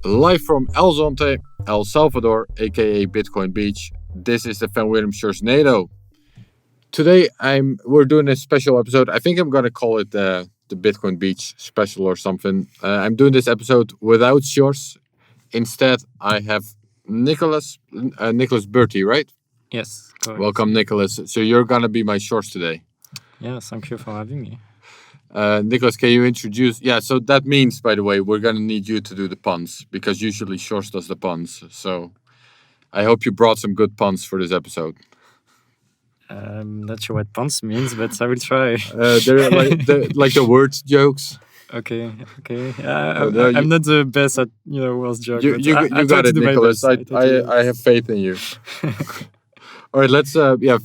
Live from Zonte, El Salvador, aka Bitcoin Beach. This is the Van Wirdum Sjorsnado. Today we're doing a special episode. I think I'm gonna call it the Bitcoin Beach special or something. I'm doing this episode without Sjors. Instead, I have Nicolas Burtey, right? Yes, correct. Welcome, Nicolas. So you're gonna be my Sjors today. Yeah, thank you for having me. Nicolas, can you introduce? Yeah, so that means, by the way, we're going to need you to do the puns because usually Sjors does the puns. So I hope you brought some good puns for this episode. I'm not sure what puns means, but I will try. They're like the word jokes. Okay. I'm not the best at words jokes. You got it, Nicolas. I have faith in you. All right, let's.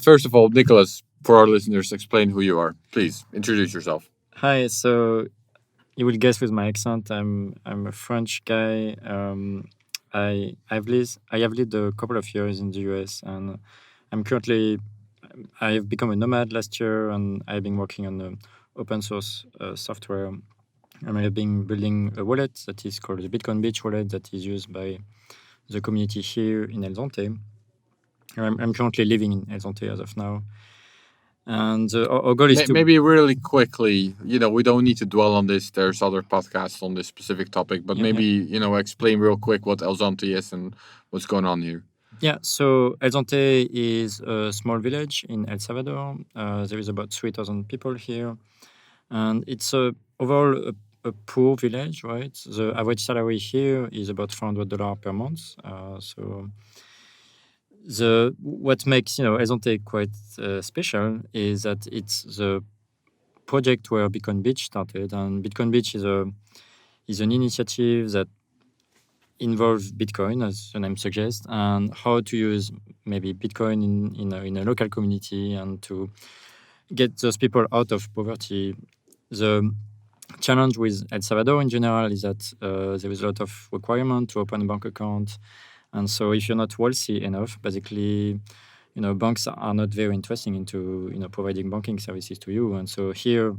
First of all, Nicolas, for our listeners, explain who you are. Please introduce yourself. Hi, so you will guess with my accent. I'm a French guy. I have lived a couple of years in the US, and I have become a nomad last year, and I've been working on the open source software. And I have been building a wallet that is called the Bitcoin Beach wallet that is used by the community here in Zonte. I'm currently living in Zonte as of now. And our goal is maybe really quickly, we don't need to dwell on this. There's other podcasts on this specific topic, but explain real quick what Zonte is and what's going on here. Yeah, so Zonte is a small village in El Salvador. There is about 3,000 people here. And it's overall a poor village, right? The average salary here is about $400 per month. What makes Zonte quite special is that it's the project where Bitcoin Beach started, and Bitcoin Beach is an initiative that involves Bitcoin, as the name suggests, and how to use maybe Bitcoin in a local community and to get those people out of poverty. The challenge with El Salvador in general is that there is a lot of requirement to open a bank account. And so if you're not wealthy enough, basically, banks are not very interested into, providing banking services to you. And so here,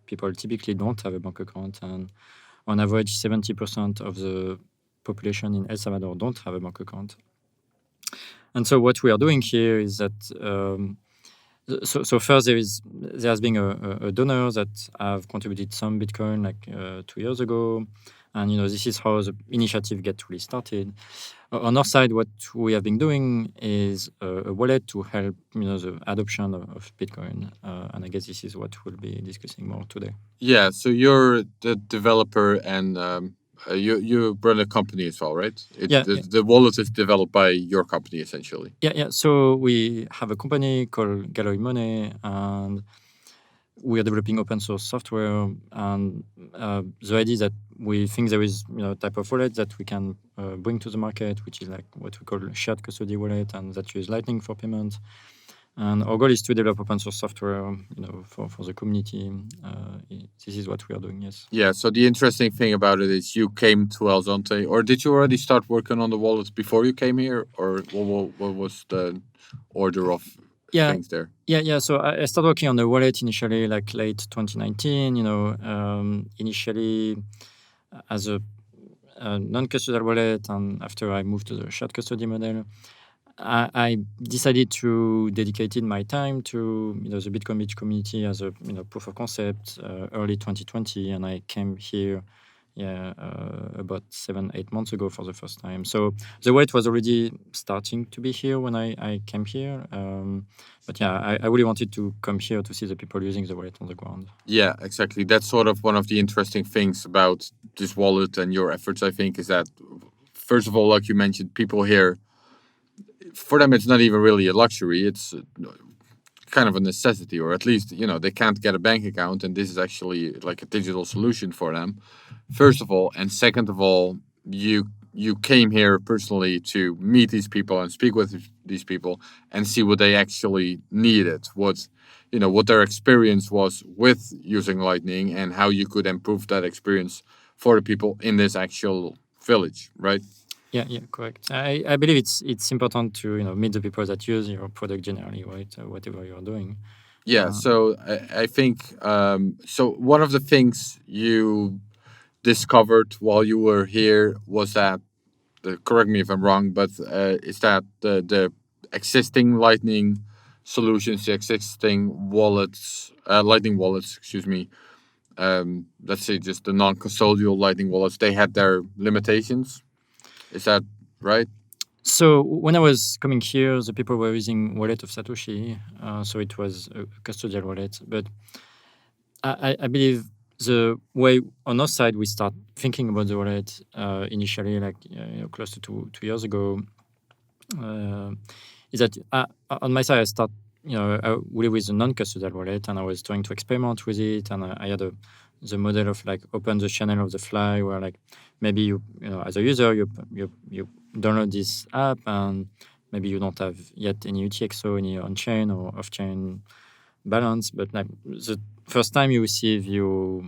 people typically don't have a bank account. And on average, 70% of the population in El Salvador don't have a bank account. And so what we are doing here is that, so first there has been a donor that have contributed some Bitcoin 2 years ago. And, this is how the initiative gets really started. On our side, what we have been doing is a wallet to help, the adoption of Bitcoin. And I guess this is what we'll be discussing more today. Yeah, so you're the developer and you run a company as well, right? The wallet is developed by your company, essentially. Yeah. So we have a company called Gallery Money, and we are developing open source software, and the idea is that we think there is a type of wallet that we can bring to the market, which is like what we call a shared-custodial wallet, and that use Lightning for payment. And our goal is to develop open source software, for the community. This is what we are doing. Yes. Yeah. So the interesting thing about it is you came to Zonte, or did you already start working on the wallet before you came here, or what was the order of things there? Yeah. So I started working on the wallet initially, late 2019. Initially as a non-custodial wallet, and after I moved to the shared custody model, I decided to dedicate my time to the Bitcoin Beach community as a proof of concept early 2020, and I came here about 7-8 months ago for the first time. So the wallet was already starting to be here when I came here. But I really wanted to come here to see the people using the wallet on the ground. Yeah, exactly. That's sort of one of the interesting things about this wallet and your efforts, I think, is that, first of all, like you mentioned, people here, for them, it's not even really a luxury. It's kind of a necessity, or at least, they can't get a bank account, and this is actually like a digital solution for them, first of all. And second of all, you came here personally to meet these people and speak with these people and see what they actually needed, what their experience was with using Lightning, and how you could improve that experience for the people in this actual village, right? Yeah, correct. I believe it's important to meet the people that use your product generally, right? Whatever you're doing. Yeah. So I think so. One of the things you discovered while you were here was that, correct me if I'm wrong, but is that the existing Lightning solutions, the existing wallets, Lightning wallets, excuse me, let's say just the non-custodial Lightning wallets, they had their limitations. Is that right? So when I was coming here, the people were using wallet of Satoshi, so it was a custodial wallet. But I believe the way on our side we start thinking about the wallet initially, like close to two years ago, is that on my side I start really with a non-custodial wallet, and I was trying to experiment with it, and I had the model of like open the channel of the fly, where like maybe you as a user you download this app and maybe you don't have yet any UTXO, any on-chain or off-chain balance, but like the first time you receive your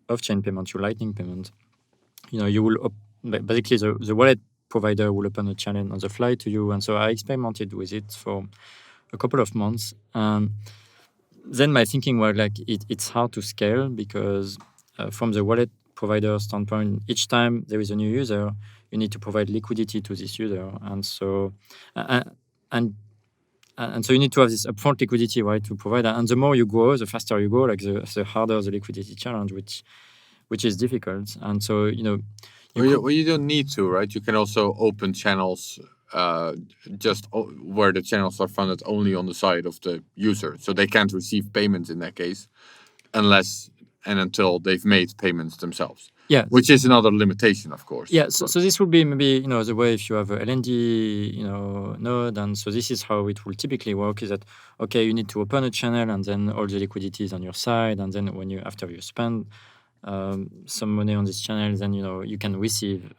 off-chain payment, your Lightning payment, you will basically the wallet provider will open a channel on the fly to you. And so I experimented with it for a couple of months. Then my thinking was like it's hard to scale because from the wallet provider standpoint, each time there is a new user, you need to provide liquidity to this user, and so so you need to have this upfront liquidity, right, to provide that. And the more you grow, the faster you go, like the harder the liquidity challenge, which is difficult. And so You don't need to, right? You can also open channels where the channels are funded only on the side of the user, so they can't receive payments in that case unless and until they've made payments themselves. Yeah, which is another limitation, of course. Yeah, so this would be maybe the way if you have a LND node, and so this is how it will typically work: is that okay, you need to open a channel, and then all the liquidity is on your side, and then after you spend some money on this channel, then you can receive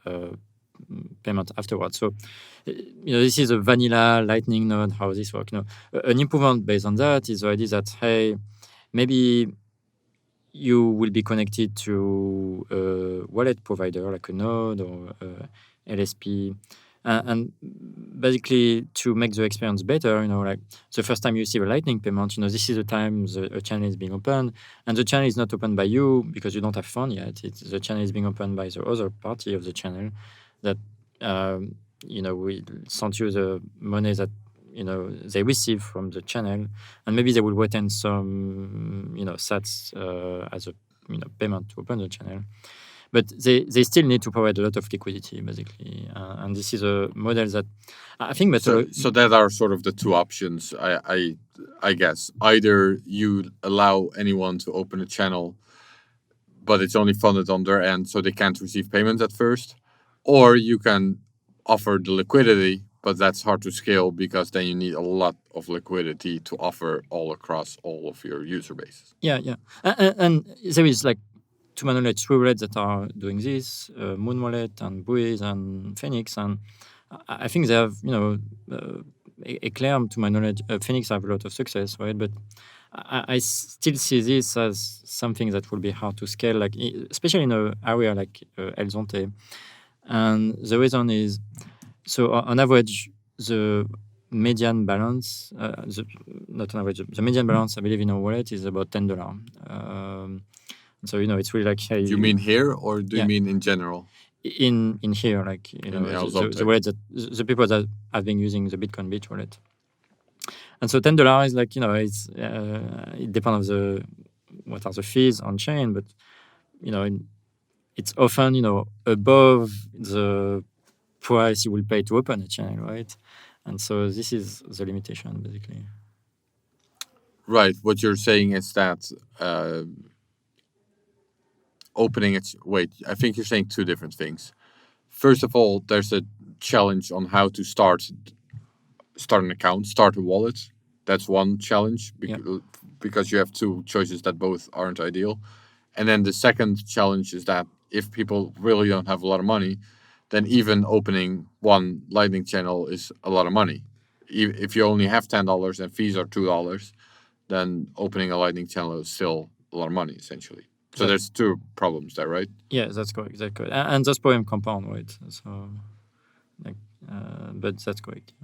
payment afterwards. So this is a vanilla Lightning node, how this works. An improvement based on that is the idea that hey, maybe you will be connected to a wallet provider like a node or LSP, and basically to make the experience better, like the first time you receive a Lightning payment, this is the time a channel is being opened, and the channel is not opened by you because you don't have fund yet. The channel is being opened by the other party of the channel that we sent you the money that they receive from the channel, and maybe they will retain some sats as a payment to open the channel, but they still need to provide a lot of liquidity basically, and this is a model that I think so that are sort of the two options. I guess either you allow anyone to open a channel but it's only funded on their end, so they can't receive payments at first, or you can offer the liquidity, but that's hard to scale because then you need a lot of liquidity to offer all across all of your user base. Yeah. And there is, like, to my knowledge, 3 wallets that are doing this: Moon Wallet and Breeze and Phoenix. And I think they have, Eclair, to my knowledge, Phoenix have a lot of success, right? But I still see this as something that will be hard to scale, like especially in an area like El Zonte. And the reason is, so on average, the median balance, not on average, the median balance, I believe, in a wallet is about $10. So it's really like, hey, do you mean here, or do you mean in general? In here, like the wallet that the people that have been using the Bitcoin Beach wallet. And so $10 is like, it's it depends on what are the fees on chain, but it's often above the price you will pay to open a channel, right? And so this is the limitation, basically. Right. What you're saying is that opening it. Wait, I think you're saying two different things. First of all, there's a challenge on how to start an account, start a wallet. That's one challenge because you have two choices that both aren't ideal. And then the second challenge is that if people really don't have a lot of money, then even opening one Lightning channel is a lot of money. If you only have $10 and fees are $2, then opening a Lightning channel is still a lot of money, essentially. So there's two problems there, right? Yeah, that's correct. And that's problem compound, right? So, but that's correct.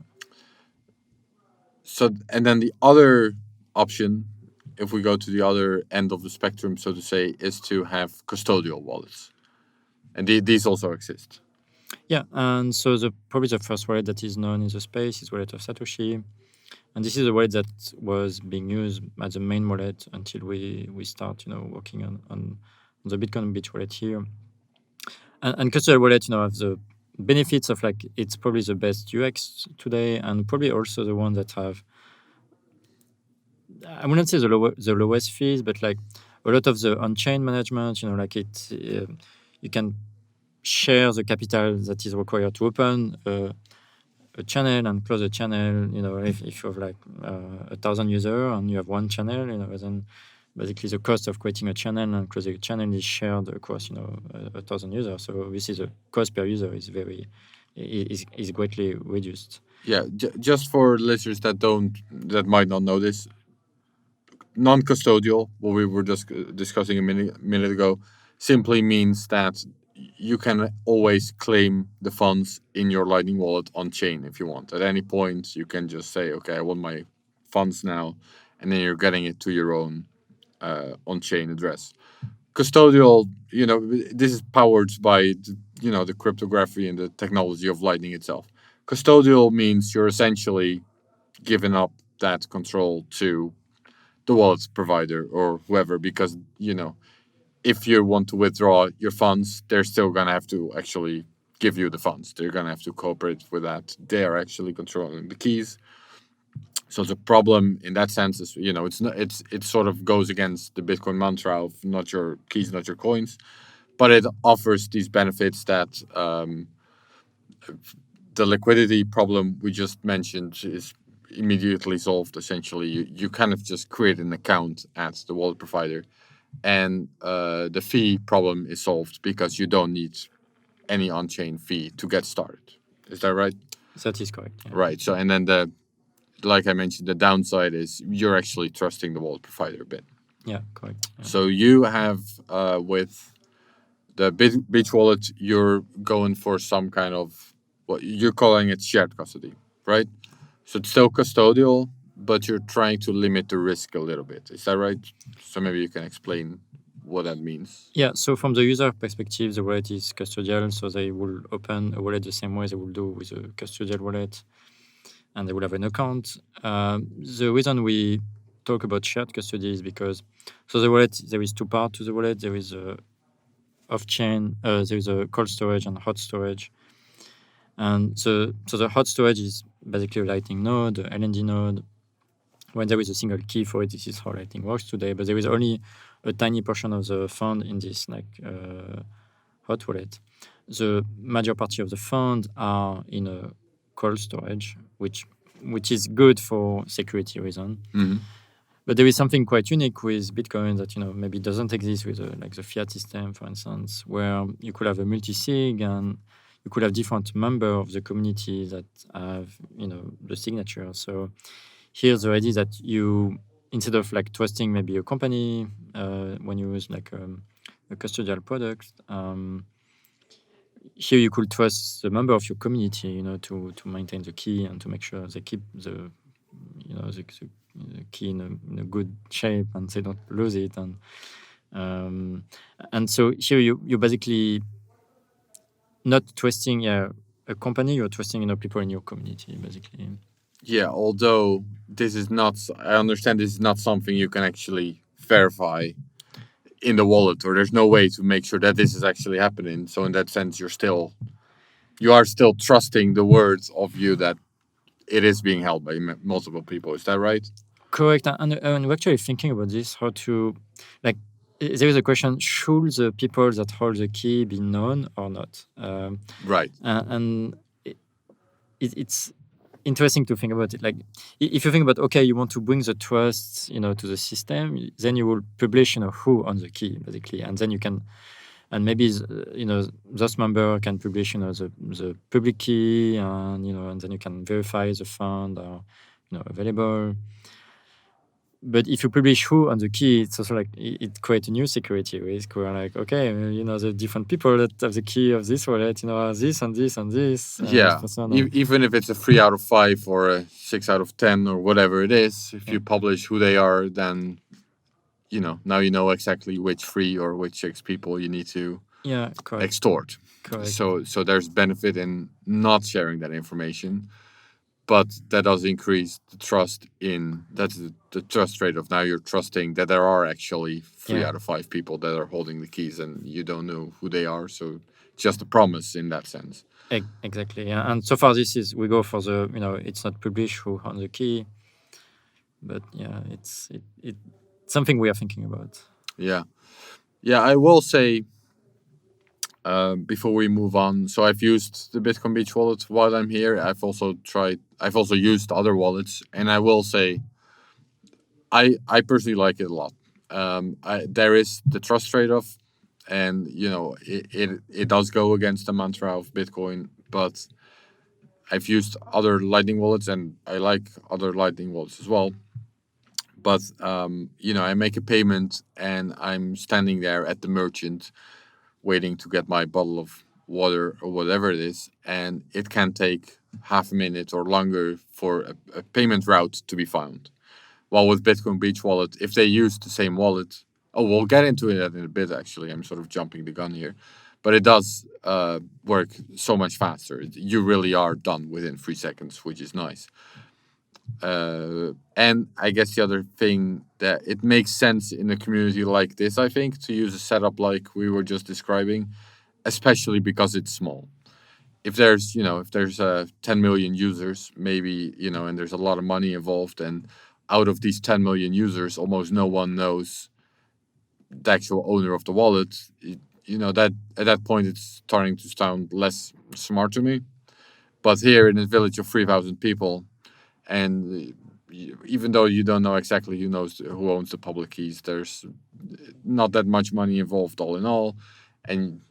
So, and then the other option, if we go to the other end of the spectrum, so to say, is to have custodial wallets. And these also exist. Yeah, and so probably the first wallet that is known in the space is wallet of Satoshi. And this is a wallet that was being used as a main wallet until we start, working on the Bitcoin Beach wallet here. And custodial wallet, have the benefits of like it's probably the best UX today, and probably also the one that have, I wouldn't say the lowest fees, but like a lot of the on-chain management, like it, you can share the capital that is required to open a channel and close a channel. If you have like 1,000 users and you have one channel, then basically the cost of creating a channel and closing a channel is shared across 1,000 users. So obviously the cost per user is is greatly reduced. Yeah, just for listeners that might not know this, non-custodial, what we were just discussing a minute ago, simply means that you can always claim the funds in your Lightning wallet on chain if you want. At any point, you can just say, "Okay, I want my funds now," and then you're getting it to your own on-chain address. Custodial, this is powered by the cryptography and the technology of Lightning itself. Custodial means you're essentially giving up that control to the wallet provider or whoever, because if you want to withdraw your funds, they're still gonna have to actually give you the funds. They're gonna have to cooperate with that. They are actually controlling the keys. So the problem in that sense is, it's not. It sort of goes against the Bitcoin mantra of not your keys, not your coins, but it offers these benefits that the liquidity problem we just mentioned is immediately solved. Essentially, you kind of just create an account at the wallet provider, and the fee problem is solved because you don't need any on-chain fee to get started. Is that right? That is correct. Yeah. Right. So, and then like I mentioned, the downside is you're actually trusting the wallet provider a bit. Yeah, correct. Yeah. So you have with the Beach wallet, you're going for some kind of what you're calling it shared custody, right? So it's still custodial, but you're trying to limit the risk a little bit. Is that right? So maybe you can explain what that means. Yeah, so from the user perspective, the wallet is custodial, so they will open a wallet the same way they will do with a custodial wallet, and they will have an account. The reason we talk about shared custody is because, so the wallet, there is two parts to the wallet. There is a off-chain, there is a cold storage and hot storage. And so the hot storage is basically a Lightning node, a LND node. When there is a single key for it, this is how Lightning works today. But there is only a tiny portion of the fund in this hot wallet. The major part of the fund are in a cold storage, which is good for security reason. Mm-hmm. But there is something quite unique with Bitcoin that maybe doesn't exist with like the fiat system, for instance, where you could have a multi-sig and you could have different members of the community that have the signature. So here the idea is that you, instead of like trusting maybe a company when you use like a custodial product, here you could trust the member of your community, to maintain the key and to make sure they keep the key in a good shape and they don't lose it. And so here you basically not trusting a company, you're trusting people in your community, basically. Yeah, although this is not, I understand this is not something you can actually verify in the wallet, or there's no way to make sure that this is actually happening. So in that sense, you are still trusting the words of you that it is being held by multiple people. Is that right? Correct. And we're actually thinking about this, how to, like, there is a question, should the people that hold the key be known or not? Right. And it's interesting to think about it. Like, if you think about, okay, you want to bring the trust, to the system, then you will publish, who owns the key, basically. And then you can, and maybe, those member can publish, the public key, and then you can verify the fund are, available. But if you publish who on the key, it's also like it creates a new security risk where, like, okay, the different people that have the key of this wallet, are this and this and this. Yeah. Even if it's a 3 out of 5 or a 6 out of 10 or whatever it is, if you publish who they are, then now you know exactly which 3 or which 6 people you need to Correct. extort. Correct. So there's benefit in not sharing that information, but that does increase the trust in that's the trust trade-off. Now you're trusting that there are actually 3 out of 5 people that are holding the keys, and you don't know who they are. So just a promise in that sense. Exactly. Yeah. And so far, we go for the it's not published who owns the key, but it's something we are thinking about. Yeah, I will say before we move on. So I've used the Bitcoin Beach wallet while I'm here. I've also used other wallets, and I will say I personally like it a lot. There is the trust trade-off, and it does go against the mantra of Bitcoin, but I've used other Lightning wallets, and I like other Lightning wallets as well. But I make a payment, and I'm standing there at the merchant, waiting to get my bottle of water or whatever it is, and it can take half a minute or longer for a payment route to be found. While with Bitcoin Beach Wallet, if they use the same wallet, we'll get into it in a bit. Actually, I'm sort of jumping the gun here, but it does work so much faster. You really are done within 3 seconds, which is nice. And I guess the other thing that it makes sense in a community like this, I think, to use a setup like we were just describing, especially because it's small. If there's 10 million users, maybe, and there's a lot of money involved, and out of these 10 million users, almost no one knows the actual owner of the wallet. That at that point it's starting to sound less smart to me. But here in a village of 3,000 people, and even though you don't know exactly who owns the public keys, there's not that much money involved all in all, and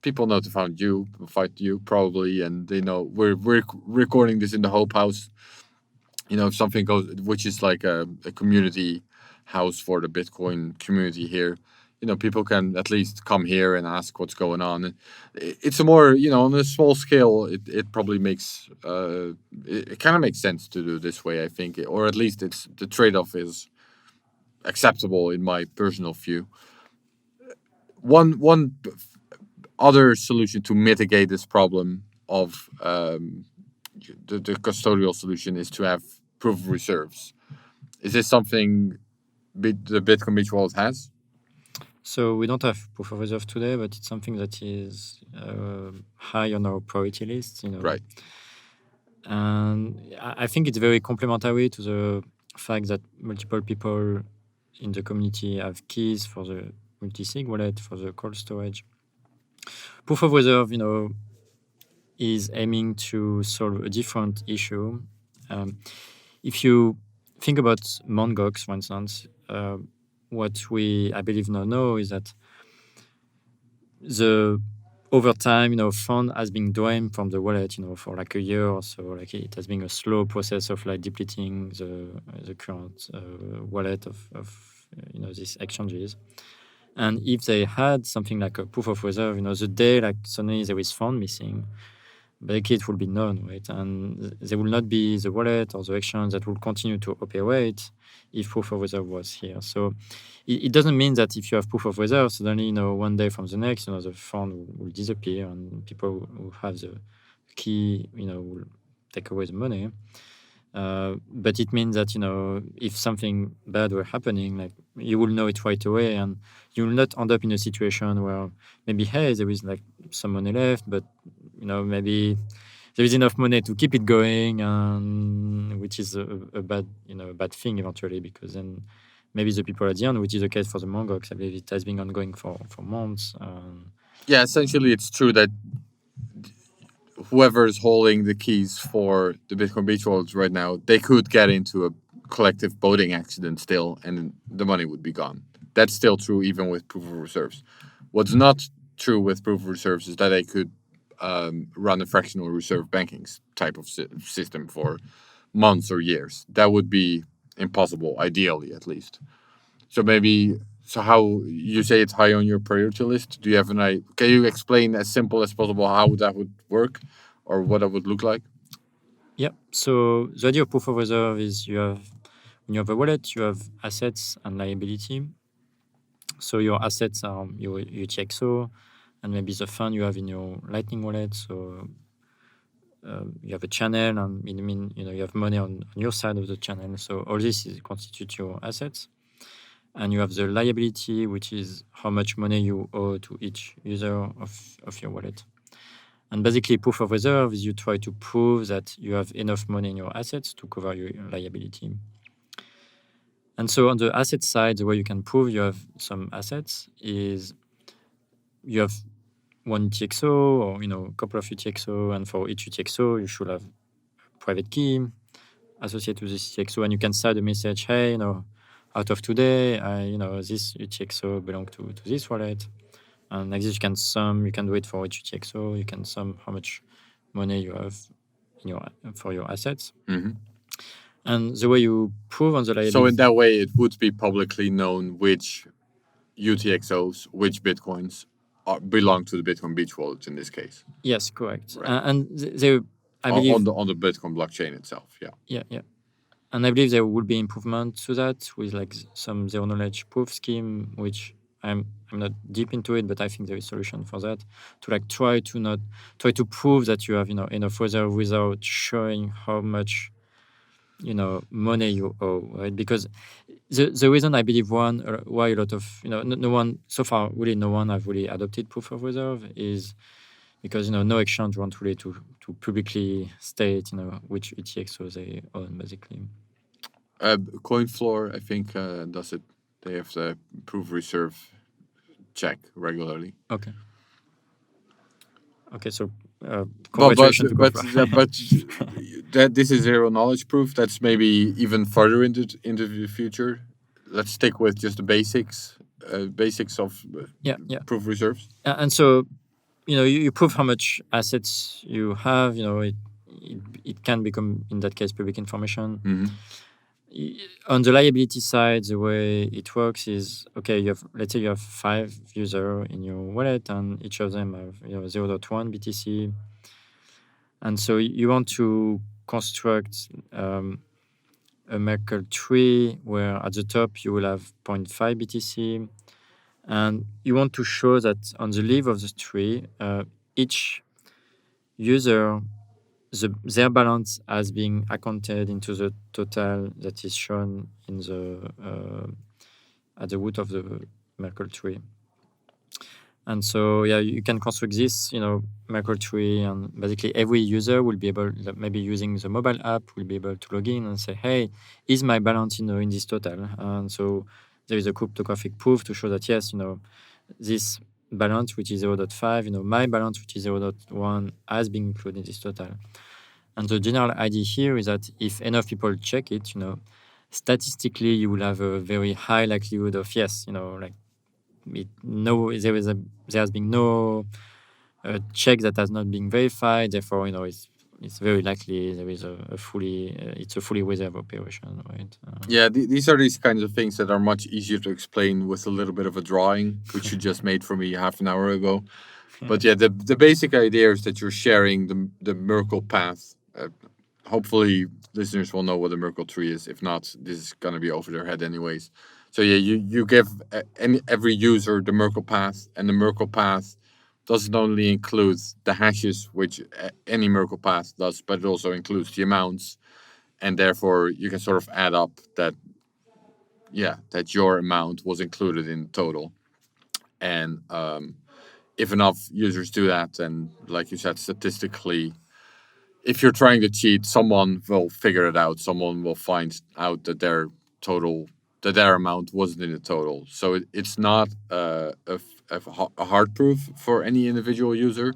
people know to find you probably, and they know we're recording this in the Hope House. If something goes, which is like a community house for the Bitcoin community here, people can at least come here and ask what's going on. It's a more, on a small scale, it probably makes, it kind of makes sense to do this way, I think, or at least the trade-off is acceptable in my personal view. One other solution to mitigate this problem of the custodial solution is to have proof of reserves. Is this something the Bitcoin Beach wallet has? So we don't have proof of reserve today, but it's something that is high on our priority list. Right. And I think it's very complementary to the fact that multiple people in the community have keys for the multi-sig wallet, for the cold storage. Proof of reserve, is aiming to solve a different issue. If you think about Mongox, for instance, what we, I believe, now know is that over time, fund has been drained from the wallet, for like a year or so. Like it has been a slow process of like depleting the current wallet of these exchanges. And if they had something like a proof of reserve, the day like suddenly there is fund missing, basically it will be known, right? And there will not be the wallet or the exchange that will continue to operate if proof of reserve was here. So it doesn't mean that if you have proof of reserve, suddenly, one day from the next, the fund will disappear and people who have the key, will take away the money. But it means that, if something bad were happening, like you will know it right away, and you will not end up in a situation where maybe, hey, there is like some money left, but maybe there is enough money to keep it going, and which is a bad thing eventually, because then maybe the people at the end, which is the case for the Mongox, I believe it has been ongoing for months. Yeah, essentially it's true that whoever is holding the keys for the Bitcoin Beach wallets right now, they could get into a collective boating accident still, and the money would be gone. That's still true even with proof of reserves. What's not true with proof of reserves is that they could run a fractional reserve banking type of system for months or years. That would be impossible, ideally at least. So how you say it's high on your priority list? Do you have an idea? Can you explain as simple as possible how that would work, or what that would look like? Yeah. So the idea of proof of reserve is when you have a wallet, you have assets and liability. So your assets are your UTXO and maybe the fund you have in your Lightning wallet. So you have a channel, and you have money on your side of the channel. So all this constitutes your assets. And you have the liability, which is how much money you owe to each user of your wallet. And basically, proof of reserve is you try to prove that you have enough money in your assets to cover your liability. And so on the asset side, the way you can prove you have some assets is you have one UTXO or a couple of UTXO, and for each UTXO, you should have a private key associated with this UTXO, and you can send a message, hey, out of today, this UTXO belongs to this wallet. And like this, you can do it for each UTXO. You can sum how much money you have for your assets. Mm-hmm. And the way you prove on the liability. So in that way, it would be publicly known which UTXOs, which Bitcoins belong to the Bitcoin Beach wallet in this case. Yes, correct. Right. And I believe on the Bitcoin blockchain itself. Yeah. Yeah. And I believe there will be improvement to that with like some zero knowledge proof scheme, which I'm not deep into it, but I think there is a solution for that, to like try to prove that you have enough reserve without showing how much money you owe, right? Because the reason I believe why a lot of no one so far, really no one have really adopted proof of reserve is because no exchange want really to publicly state which UTXO they own, basically. CoinFloor, I think, does it. They have the proof reserve check regularly. Okay, so but that this is zero knowledge proof. That's maybe even further into the future. Let's stick with just the basics of proof reserves. And so you prove how much assets you have. It can become, in that case, public information. Mm-hmm. On the liability side, the way it works is, okay, let's say you have 5 users in your wallet, and each of them have 0.1 BTC. And so you want to construct a Merkle tree where at the top you will have 0.5 BTC. And you want to show that on the leaf of the tree, each user, their balance has been accounted into the total that is shown in at the root of the Merkle tree. And so you can construct this Merkle tree, and basically every user will be able, maybe using the mobile app, will be able to log in and say, hey, is my balance in this total? And so there is a cryptographic proof to show that yes, this balance, which is 0.5, my balance, which is 0.1, has been included in this total. And the general idea here is that if enough people check it, statistically you will have a very high likelihood of yes, there has been no check that has not been verified. Therefore, it's very likely there is it's a fully reserved operation, right? These are these kinds of things that are much easier to explain with a little bit of a drawing, which you just made for me half an hour ago. But the basic idea is that you're sharing the Merkle path. Hopefully, listeners will know what a Merkle tree is. If not, this is going to be over their head anyways. So you give every user the Merkle path, and the Merkle path doesn't only include the hashes, which any Merkle path does, but it also includes the amounts, and therefore you can sort of add up that your amount was included in the total. And if enough users do that, and like you said, statistically, if you're trying to cheat, someone will figure it out. Someone will find out that their amount wasn't in the total. So it's not a hard proof for any individual user,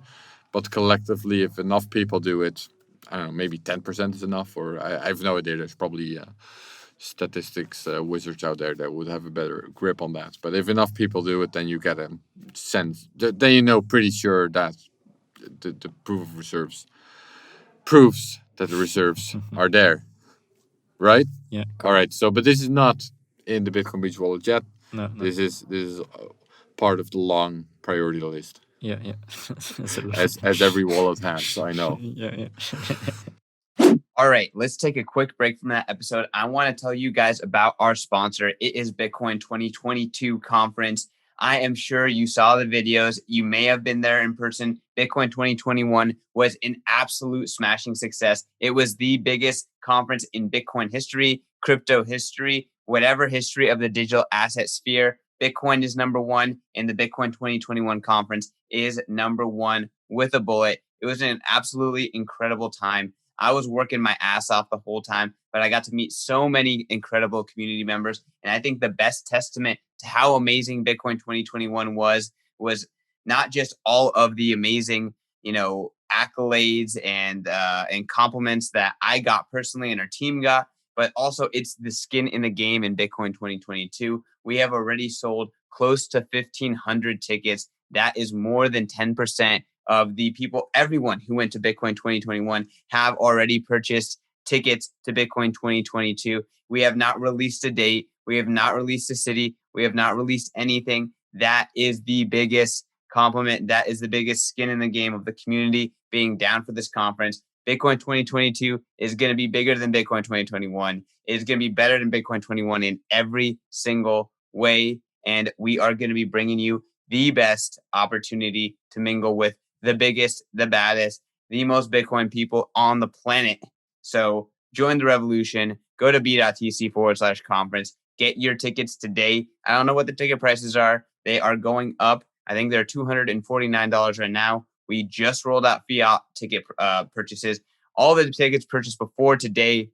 but collectively, if enough people do it, I don't know, maybe 10% is enough, or I have no idea. There's probably statistics wizards out there that would have a better grip on that. But if enough people do it, then you get a sense. Then pretty sure that the proof of reserves proves that the reserves are there, right? Yeah. All right. So, but this is not in the Bitcoin Beach wallet yet. No. This is part of the long priority list. Yeah. as every wallet has. I know. Yeah. All right, let's take a quick break from that episode. I want to tell you guys about our sponsor. It is Bitcoin 2022 conference. I am sure you saw the videos. You may have been there in person. Bitcoin 2021 was an absolute smashing success. It was the biggest conference in Bitcoin history, crypto history, whatever history of the digital asset sphere. Bitcoin is number one, and the Bitcoin 2021 conference is number one with a bullet. It was an absolutely incredible time. I was working my ass off the whole time, but I got to meet so many incredible community members. And I think the best testament to how amazing Bitcoin 2021 was not just all of the amazing, accolades and compliments that I got personally and our team got, but also it's the skin in the game in Bitcoin 2022. We have already sold close to 1,500 tickets. That is more than 10% of the people, everyone who went to Bitcoin 2021 have already purchased tickets to Bitcoin 2022. We have not released a date. We have not released a city. We have not released anything. That is the biggest compliment. That is the biggest skin in the game of the community being down for this conference. Bitcoin 2022 is going to be bigger than Bitcoin 2021. It's going to be better than Bitcoin 21 in every single way. And we are going to be bringing you the best opportunity to mingle with the biggest, the baddest, the most Bitcoin people on the planet. So join the revolution. Go to b.tc/conference. Get your tickets today. I don't know what the ticket prices are. They are going up. I think they're $249 right now. We just rolled out fiat ticket purchases. All the tickets purchased before today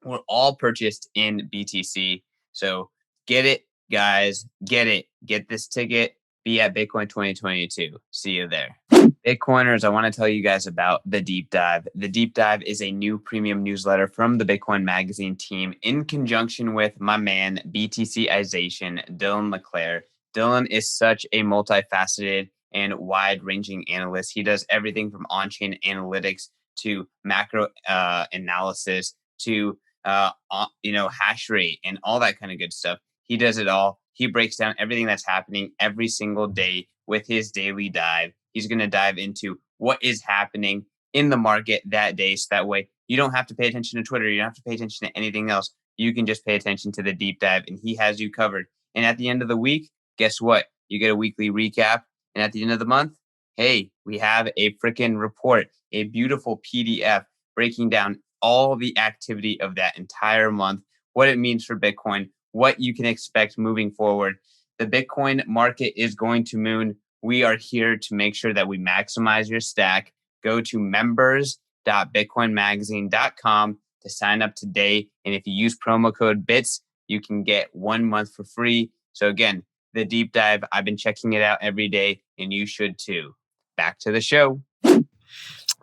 were all purchased in BTC. So get it, guys. Get it. Get this ticket. Be at Bitcoin 2022. See you there. Bitcoiners, I want to tell you guys about The Deep Dive. The Deep Dive is a new premium newsletter from the Bitcoin Magazine team in conjunction with my man, BTCization, Dylan LeClaire. Dylan is such a multifaceted and wide-ranging analyst. He does everything from on-chain analytics to macro analysis to hash rate and all that kind of good stuff. He does it all. He breaks down everything that's happening every single day with his daily dive. He's going to dive into what is happening in the market that day. So that way you don't have to pay attention to Twitter. You don't have to pay attention to anything else. You can just pay attention to the deep dive, and he has you covered. And at the end of the week, guess what? You get a weekly recap. And at the end of the month, hey, we have a freaking report, a beautiful PDF breaking down all the activity of that entire month, what it means for Bitcoin, what you can expect moving forward. The Bitcoin market is going to moon. We are here to make sure that we maximize your stack. Go to members.bitcoinmagazine.com to sign up today. And if you use promo code BITS, you can get 1 month for free. So again, the deep dive, I've been checking it out every day, and you should too. Back to the show.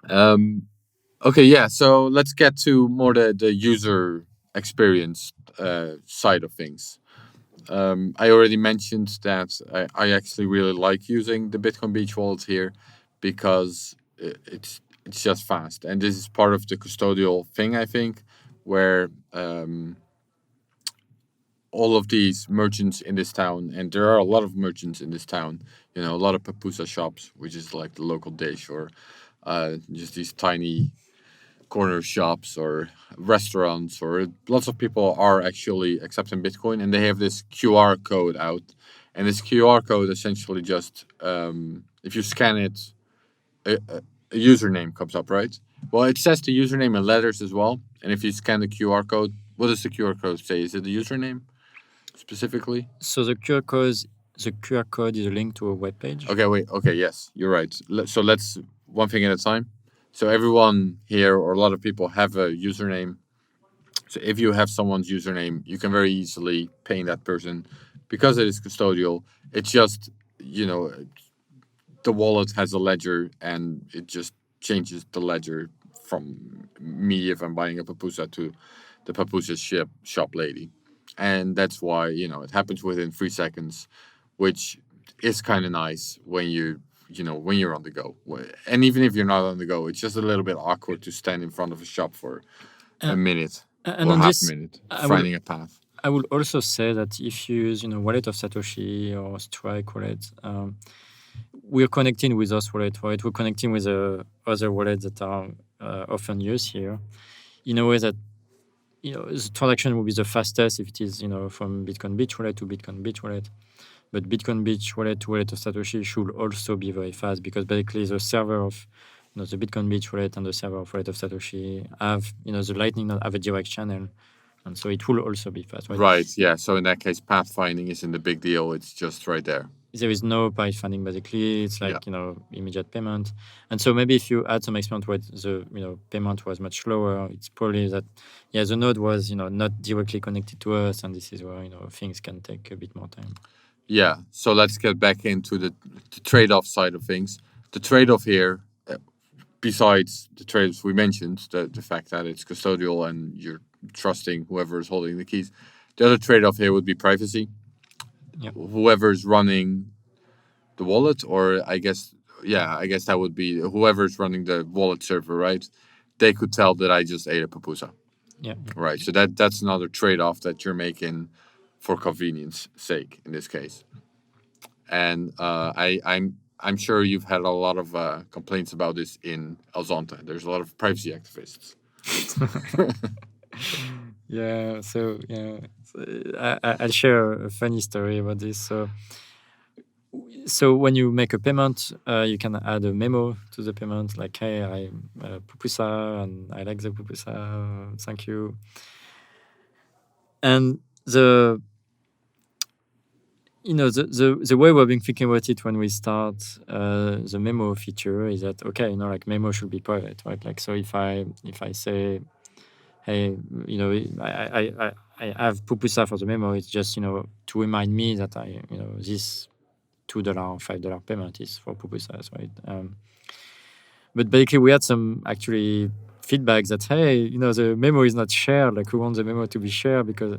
Okay, yeah. So let's get to more the user experience side of things. I already mentioned that I actually really like using the Bitcoin Beach wallet here because it's just fast, and this is part of the custodial thing, I think, where all of these merchants in this town, and there are a lot of merchants in this town, a lot of papusa shops, which is like the local dish, or just these tiny corner shops or restaurants, or lots of people are actually accepting Bitcoin, and they have this QR code out, and this QR code essentially just if you scan it, a username comes up, right? Well, it says the username in letters as well, and if you scan the QR code, what does the QR code say? Is it the username specifically? So the QR code is a link to a web page. Okay, yes, you're right. So let's one thing at a time. So everyone here, or a lot of people, have a username. So if you have someone's username, you can very easily ping that person because it is custodial. It's just, the wallet has a ledger, and it just changes the ledger from me if I'm buying a papusa to the papusa shop lady. And that's why, it happens within 3 seconds, which is kind of nice when when you're on the go. And even if you're not on the go, it's just a little bit awkward to stand in front of a shop for a minute And or on half this, a minute, finding a path. I would also say that if you use, wallet of Satoshi or Strike wallet, we're connecting with those wallet, right? We're connecting with other wallets that are often used here. in a way that the transaction will be the fastest if it is from Bitcoin Beach wallet to Bitcoin Beach wallet. But Bitcoin Beach wallet to wallet of Satoshi should also be very fast, because basically the server of the Bitcoin Beach wallet and the server of wallet of Satoshi have the Lightning node have a direct channel, and so it will also be fast. Right. Yeah. So in that case, pathfinding isn't a big deal. It's just right there. There is no pathfinding basically. It's like immediate payment, and so maybe if you add some experiment where the payment was much slower, it's probably that the node was not directly connected to us, and this is where things can take a bit more time. Yeah. So let's get back into the trade-off side of things. The trade-off here, besides the trade-offs we mentioned, the fact that it's custodial and you're trusting whoever is holding the keys, the other trade-off here would be privacy. Yeah. Whoever's running the wallet, or I guess that would be whoever's running the wallet server, right? They could tell that I just ate a pupusa. Yeah. Right. So that's another trade-off that you're making for convenience sake in this case. And I'm sure you've had a lot of complaints about this in Zonte. There's a lot of privacy activists. Yeah. So I'll share a funny story about this. So when you make a payment, you can add a memo to the payment, like, "Hey, I'm pupusa and I like the pupusa. Thank you." And the way we've been thinking about it when we start the memo feature is that like memo should be private, right? Like, so if I say, "Hey, I have pupusa for the memo," it's just to remind me that this $2 or $5 payment is for pupusas, right? But basically, we had some actually feedback that, hey, the memo is not shared. Like, we want the memo to be shared because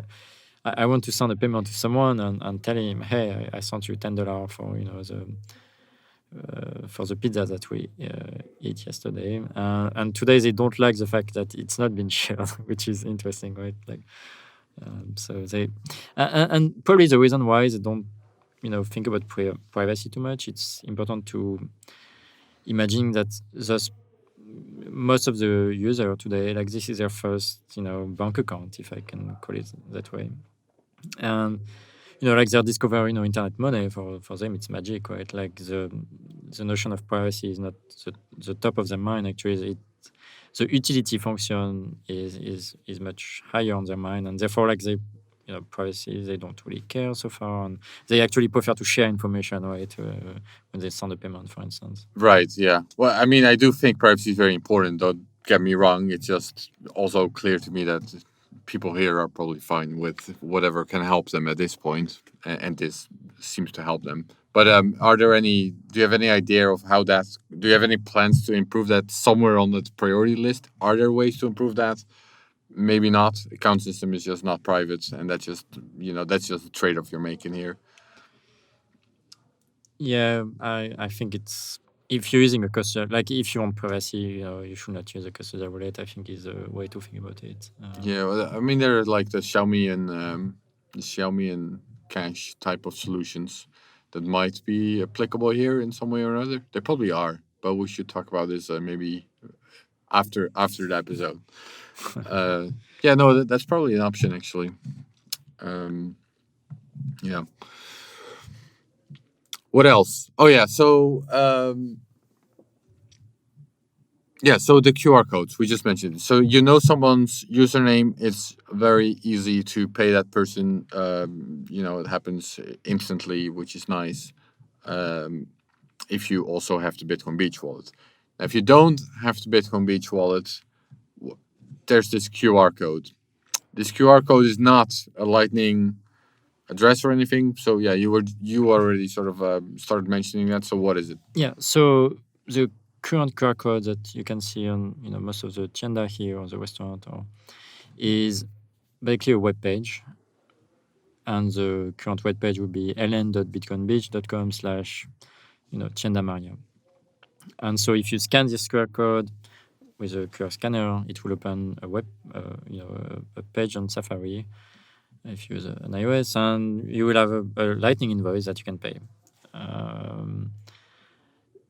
I want to send a payment to someone and tell him, "Hey, I sent you $10 for the pizza that we ate yesterday." And today they don't like the fact that it's not been shared, which is interesting, right? Like, so they and probably the reason why they don't think about privacy too much. It's important to imagine that most of the user today, like, this is their first bank account, if I can call it that way. And like, they're discovering internet money. For them it's magic, right? Like, the notion of privacy is not the top of their mind. Actually, the utility function is much higher on their mind, and therefore, like, they privacy, they don't really care so far, and they actually prefer to share information, right, when they send a payment, for instance. Right. Yeah. Well, I mean, I do think privacy is very important. Don't get me wrong. It's just also clear to me that people here are probably fine with whatever can help them at this point, and this seems to help them. But do you have any idea of how do you have any plans to improve that somewhere on the priority list? Are there ways to improve that? Maybe not. Account system is just not private, and that's just a trade-off you're making here. Yeah, I think it's, if you're using a custodial, like, if you want privacy, you should not use a custodial wallet. I think is a way to think about it. Yeah, well, I mean, there are like the Xiaomi and Cash type of solutions that might be applicable here in some way or another. They probably are, but we should talk about this maybe after the episode. Yeah, no, that's probably an option actually. Yeah. What else? Oh yeah, so so the QR codes we just mentioned. So someone's username, it's very easy to pay that person. It happens instantly, which is nice. If you also have the Bitcoin Beach wallet. Now, if you don't have the Bitcoin Beach wallet, there's this QR code. This QR code is not a Lightning address or anything. So yeah, you already sort of started mentioning that. So what is it? Yeah. So the current QR code that you can see on most of the tienda here or the restaurant is basically a web page, and the current web page would be ln.bitcoinbeach.com/tienda Maria. And so if you scan this QR code with a QR scanner, it will open a a page on Safari if you use an iOS, and you will have a Lightning invoice that you can pay.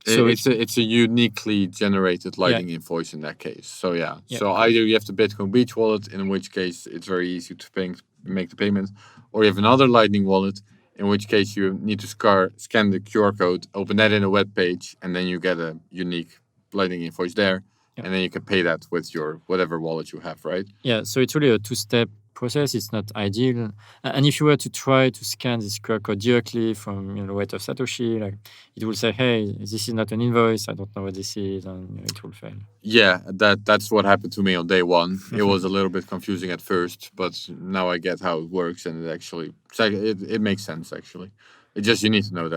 So it's a uniquely generated Lightning invoice in that case. So yeah. So either you have the Bitcoin Beach wallet, in which case it's very easy to make the payment, or you have another Lightning wallet, in which case you need to scan the QR code, open that in a web page, and then you get a unique Lightning invoice there, and then you can pay that with your whatever wallet you have, right? Yeah, so it's really a two-step process. It's not ideal. And if you were to try to scan this QR code directly from Wallet of Satoshi, like it will say, "Hey, this is not an invoice. I don't know what this is," and it will fail. Yeah, that's what happened to me on day one. It was a little bit confusing at first, but now I get how it works, and it makes sense actually. It just you need to know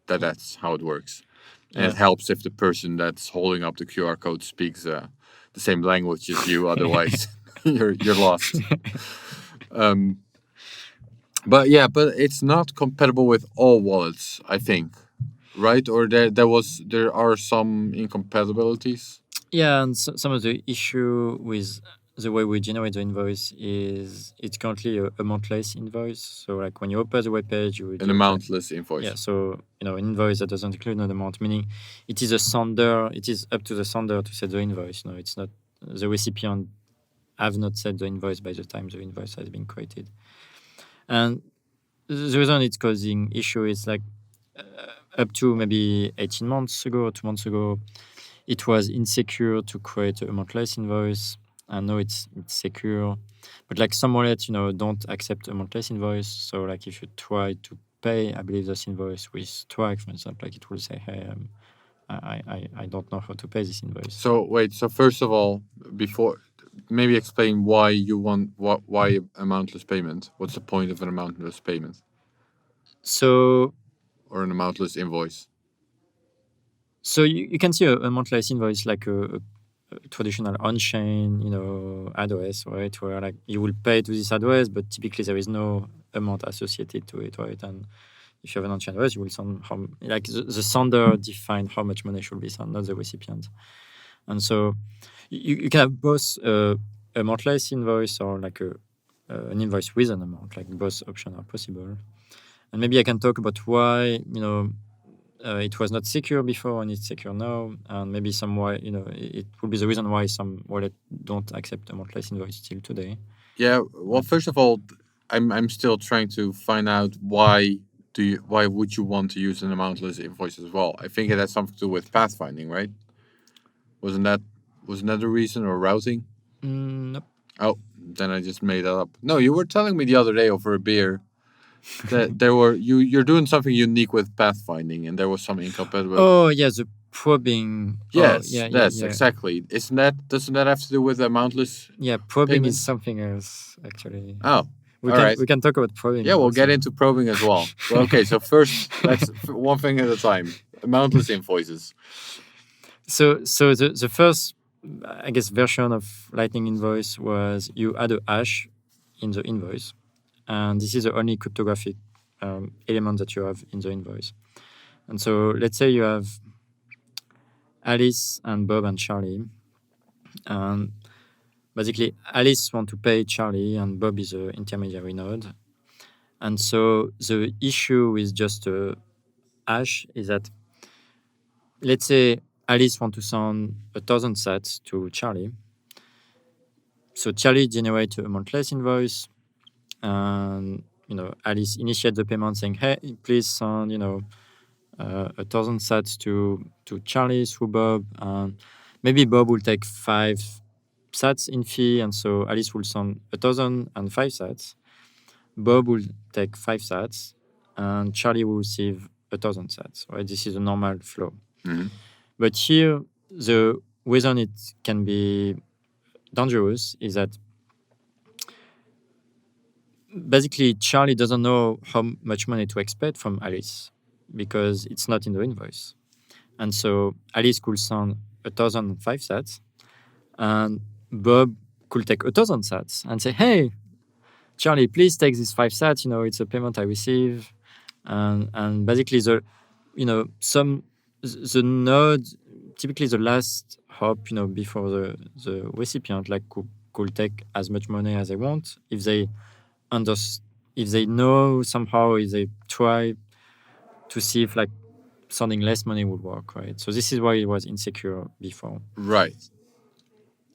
that's how it works, and it helps if the person that's holding up the QR code speaks the same language as you. Otherwise, you're lost. But it's not compatible with all wallets, I think, right? Or there are some incompatibilities. Yeah, and some of the issue with the way we generate the invoice is it's currently a amountless invoice. So like when you open the web page, you would an amountless invoice. Yeah, so an invoice that doesn't include an amount, meaning it is a sender. It is up to the sender to set the invoice. No, it's not the recipient have not set the invoice by the time the invoice has been created. And the reason it's causing issue is like up to maybe 18 months ago or 2 months ago, it was insecure to create a amountless invoice. And now it's secure. But like some wallets, don't accept amountless invoice. So like if you try to pay, I believe this invoice with Strike, for example, like it will say, "Hey, I don't know how to pay this invoice." So wait. So first of all, before maybe explain why you want why amountless payment. What's the point of an amountless payment? So or an amountless invoice. So you can see a amountless invoice like a traditional on-chain, address, right? Where like you will pay to this address, but typically there is no amount associated to it, right? And if you have an on-chain address, you will send the sender define how much money should be sent, not the recipient. And so you can have both amountless invoice or like an invoice with an amount. Like both options are possible. And maybe I can talk about why it was not secure before and it's secure now, and maybe it will be the reason why some wallets don't accept amountless invoice still today. Yeah. Well, first of all, I'm still trying to find out why would you want to use an amountless invoice as well? I think it has something to do with pathfinding, right? Wasn't that the reason, or routing? Nope. Oh, then I just made that up. No, you were telling me the other day over a beer that you're doing something unique with pathfinding, and there was some incompatibility. Oh yeah, the probing. Yes, yes, exactly. Doesn't that have to do with amountless? Yeah, probing payment? Is something else actually. Oh, we can talk about probing. Yeah, we'll get into probing as well. Okay, so first let's one thing at a time. Amountless invoices. So the first, I guess, version of Lightning invoice was you add a hash in the invoice, and this is the only cryptographic element that you have in the invoice. And so let's say you have Alice and Bob and Charlie, and basically Alice wants to pay Charlie, and Bob is an intermediary node. And so the issue with just a hash is that, let's say Alice wants to send 1,000 sats to Charlie. So Charlie generates a amountless invoice, and Alice initiates the payment saying, "Hey, please send 1,000 sats to Charlie through Bob." And maybe Bob will take 5 sats in fee, and so Alice will send 1,005 sats. Bob will take 5 sats, and Charlie will receive 1,000 sats. Right? This is a normal flow. Mm-hmm. But here, the reason it can be dangerous is that basically Charlie doesn't know how much money to expect from Alice because it's not in the invoice. And so Alice could send 1,005 sats, and Bob could take 1,000 sats and say, "Hey, Charlie, please take this 5 sats. It's a payment I receive." And basically the node, typically the last hop, before the recipient, like could take as much money as they want if they know somehow, if they try to see if like sending less money would work, right? So this is why it was insecure before. Right.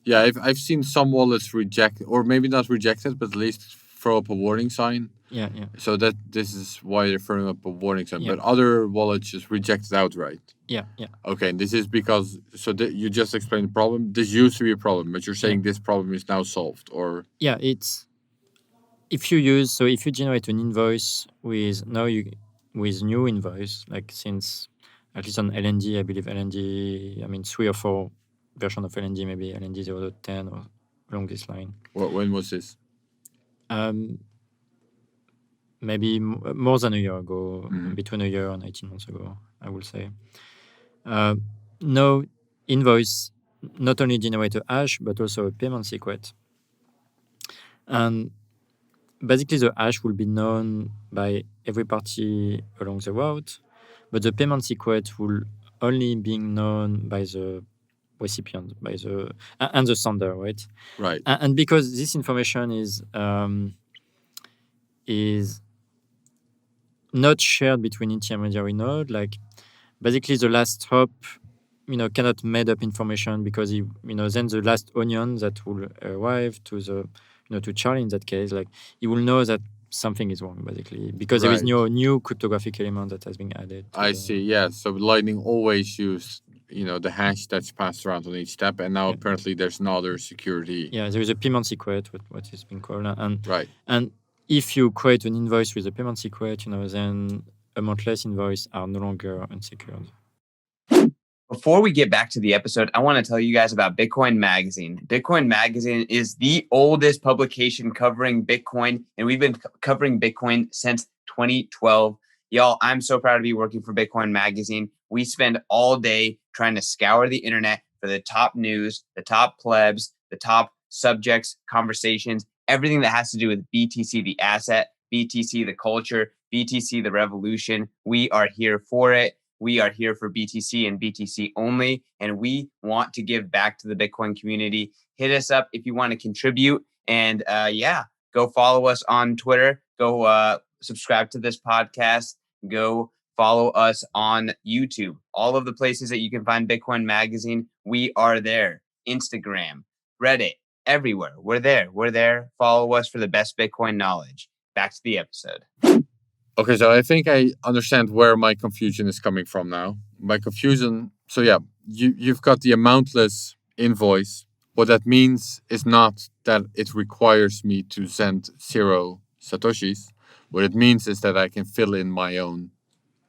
Yeah, I've seen some wallets reject, or maybe not rejected, but at least throw up a warning sign. Yeah. So that this is why they're throwing up a warning sign. Yeah. But other wallets just reject it outright. Yeah. Okay, and this is because you just explained the problem. This used to be a problem, but you're saying this problem is now solved, or Yeah, it's if you generate an invoice with new invoice, like since at least on LND, I believe LND, I mean 3 or 4 version of LND, maybe LND 0.10 or along this line. when was this? Maybe more than a year ago, Mhm. between a year and 18 months ago, I would say. No invoice not only generate a hash, but also a payment secret. And basically, the hash will be known by every party along the route, but the payment secret will only be known by the recipient, and the sender, right? Right. And because this information is not shared between intermediary node, like basically the last hop, cannot made up information because then the last onion that will arrive to to Charlie in that case, like he will know that something is wrong basically because there is no new cryptographic element that has been added. I see. Yeah. So Lightning always used the hash that's passed around on each step, and now apparently there's another security. Yeah, there is a payment secret, what is being called, and Right. And if you create an invoice with a payment secret, then amountless invoice are no longer unsecured. Before we get back to the episode, I want to tell you guys about Bitcoin Magazine. Bitcoin Magazine is the oldest publication covering Bitcoin, and we've been covering Bitcoin since 2012. Y'all, I'm so proud to be working for Bitcoin Magazine. We spend all day trying to scour the internet for the top news, the top plebs, the top subjects, conversations, everything that has to do with BTC, the asset, BTC, the culture, BTC, the revolution. We are here for it. We are here for BTC and BTC only, and we want to give back to the Bitcoin community. Hit us up if you want to contribute, and go follow us on Twitter. Go subscribe to this podcast. Go follow us on YouTube. All of the places that you can find Bitcoin Magazine, we are there. Instagram, Reddit, everywhere. We're there. We're there. Follow us for the best Bitcoin knowledge. Back to the episode. Okay, so I think I understand where my confusion is coming from now. My confusion, so yeah, you've got the amountless invoice. What that means is not that it requires me to send 0 satoshis. What it means is that I can fill in my own,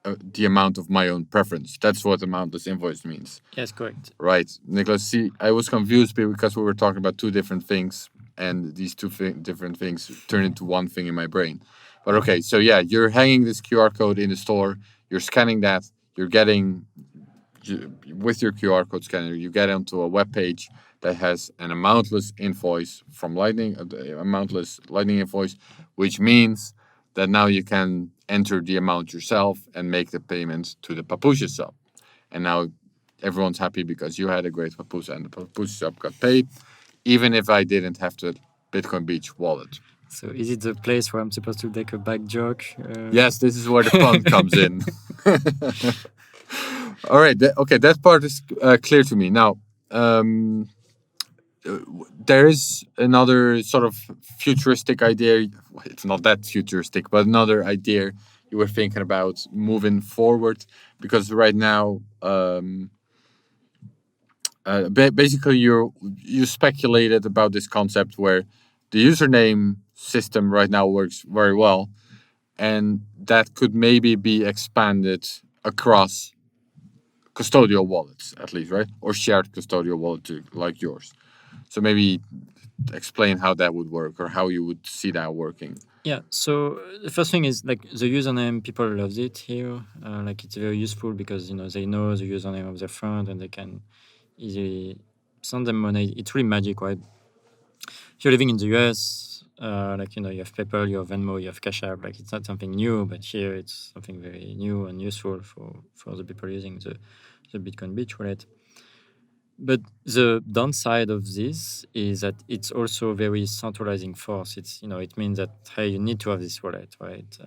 the amount of my own preference. That's what amountless invoice means. Yes, correct. Right, Nicolas. See, I was confused because we were talking about 2 different things, and these 2 different things turn into one thing in my brain. But okay, so yeah, you're hanging this QR code in the store, you're scanning that, with your QR code scanner, you get onto a web page that has an amountless invoice from Lightning, amountless Lightning invoice, which means that now you can enter the amount yourself and make the payment to the Papoose sub. And now everyone's happy because you had a great Papoose and the Papoose sub got paid, even if I didn't have the Bitcoin Beach wallet. So is it the place where I'm supposed to make a back joke? Yes, this is where the fun comes in. All right. Okay, that part is clear to me. Now, there is another sort of futuristic idea. It's not that futuristic, but another idea you were thinking about moving forward, because right now, basically, you speculated about this concept where the username system right now works very well, and that could maybe be expanded across custodial wallets, at least, right? Or shared custodial wallet like yours. So maybe explain how that would work, or how you would see that working. Yeah, so the first thing is like the username, people love it here. Like it's very useful because they know the username of their friend and they can easily send them money. It's really magic, right? If you're living in the US, you have PayPal, you have Venmo, you have Cash App. Like it's not something new, but here it's something very new and useful for the people using the Bitcoin Beach wallet. But the downside of this is that it's also a very centralizing force. It's it means that hey, you need to have this wallet, right?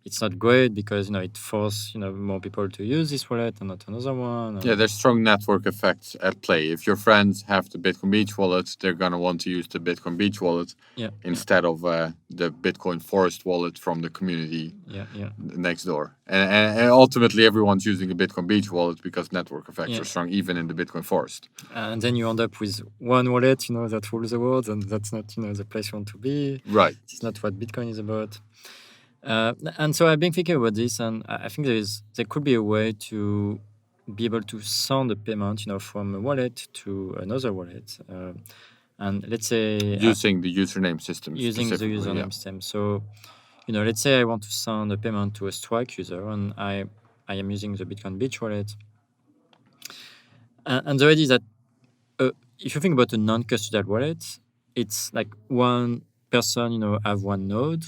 It's not great because it forces more people to use this wallet and not another one. Yeah, there's strong network effects at play. If your friends have the Bitcoin Beach wallet, they're gonna want to use the Bitcoin Beach wallet instead of the Bitcoin Forest wallet from the community next door. And ultimately, everyone's using a Bitcoin Beach wallet because network effects are strong, even in the Bitcoin Forest. And then you end up with one wallet, that rules the world, and that's not the place you want to be. Right. It's not what Bitcoin is about. And so I've been thinking about this, and I think there could be a way to be able to send a payment, from a wallet to another wallet, and let's say using the username system. Using the username system. So, let's say I want to send a payment to a Strike user, and I am using the Bitcoin Beach wallet. And the idea is that if you think about a non-custodial wallet, it's like one person, have one node.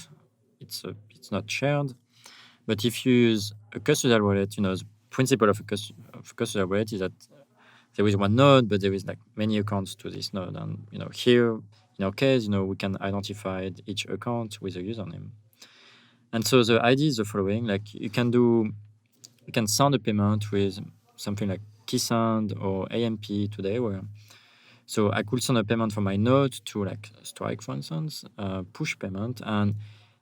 It's not shared. But if you use a custodial wallet, the principle of a custodial wallet is that there is one node, but there is like many accounts to this node. And here in our case, we can identify each account with a username. And so the idea is the following: like you can send a payment with something like KeySend or AMP today, so I could send a payment from my node to like Strike, for instance, push payment, and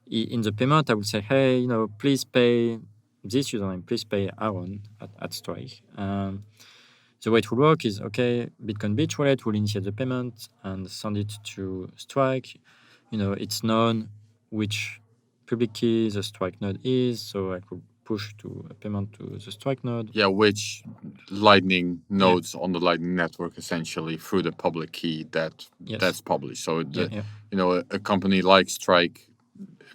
in the payment I would say, hey, please pay this username, please pay Aaron at Strike. The way it will work is, okay, Bitcoin Beach wallet will initiate the payment and send it to Strike. It's known which public key the Strike node is, so I could push to a payment to the Strike node. Yeah, which Lightning nodes on the Lightning network essentially through the public key that's published. So a company like Strike,